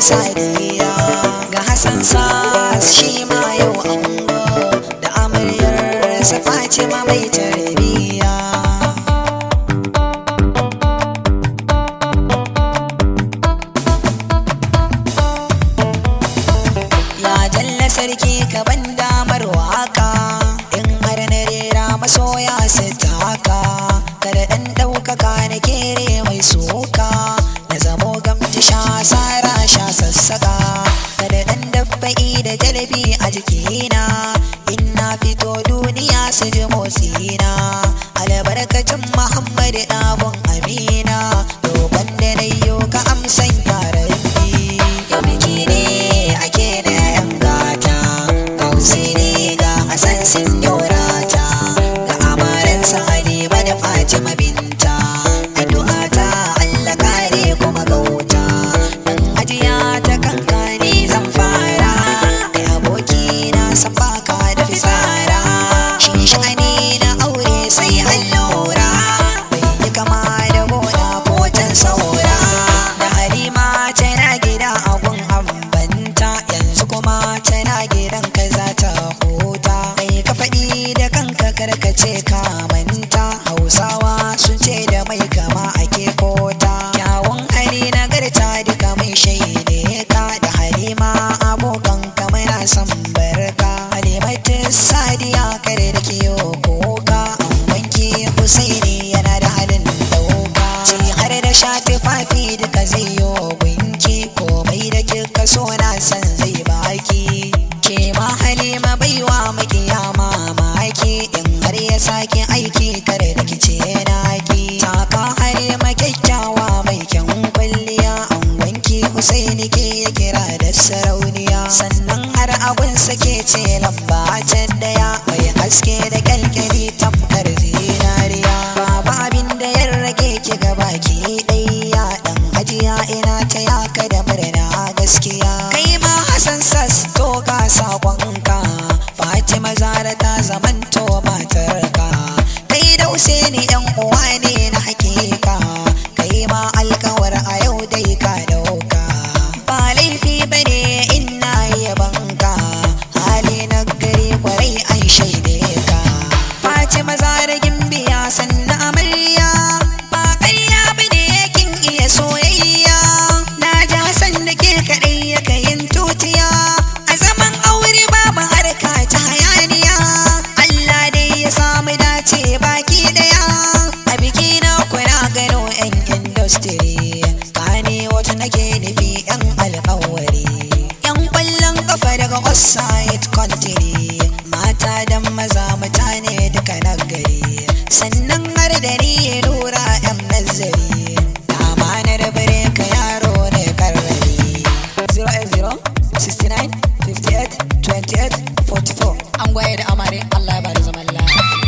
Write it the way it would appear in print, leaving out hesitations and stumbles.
Sadiya ga Hassan Sas shi ma yau ango da amaryar sa Fatima mai tarbiya. Ya jalla sarki ka ban damar waka in har na rera masoya su taka, kada dan ɗaukaka na kere mai soka na zamo gamji sha sara sha sassaka, kada dan dabba'i da jalabi a jikina in na fito duniya su ji motsina, albarkacin Muhammadu ɗabon Amina roƙon da na yi ka amsan yaran yau biki ne ake da yan gata gausiri ga Hassan sun yaurata ga amaransa Halima da Fatima binta addu'a ta Allah kare kuma gauta dan ajiya ta kankani zan fara da aboki na san baka da fisara shi sha'ani na aure sai allura bai yi kama da gona ko can saura da Halima tana gida a gun ambanta yanzu kuma tana gidan ka za ta huta kai ka faɗi da kanka karkace ka manta Hausawa sun ce da mai kama ake kota kyawun hali nagarta duka mai shaide ka da Halima abokan ka muna son barka Halimatu Sadiya kare da kiyo koka an wanke Husaini yana da halin dauka ci har da sha tufafi duka zai yo gunki komai da kika so na san zai baki ke ma Halima baiwa makiya mamaki in har ya sake aiki kare da kice naki taka Halima kyakkyawa mai kyan kwalliya an wanki Husaini ke ya kira da sarauniya sannan har abun sake ce lamba can daya mai haske da kyalkyali tamkar zinariya babu abin da ya rage ki gaba ki ɗaya dan hajiya ina ta yaka da murna gaskiya kai ma Hassan Sas to ga sakonka Fatima Zara ta zamanto matarka kai da Husaini yan uwa ne na hakika kai ma alkawar a yau dai ka dauka ba laifi bane ina yabanka hali na gari kwarai an shaide ka Fatima Zara gimbiya sannan amarya ba ƙarya bane kin iya soyayya na ji Hassan da ke kaɗai ya kayin tutiya a zaman aure babu harka ta hayaniya Allah dai ya samu dace baki daya a biki na kuna gano yan industry kane wata nake nufi yan alƙawari yan ƙwallon ƙafa daga offside country mata da maza mutane duka na gari sannan har da ni ya lura yan nazari dama na rabare ka yaro ne karrari 080 69 58 28 44 an gwaye da amare Allah ya bada zaman lafiya.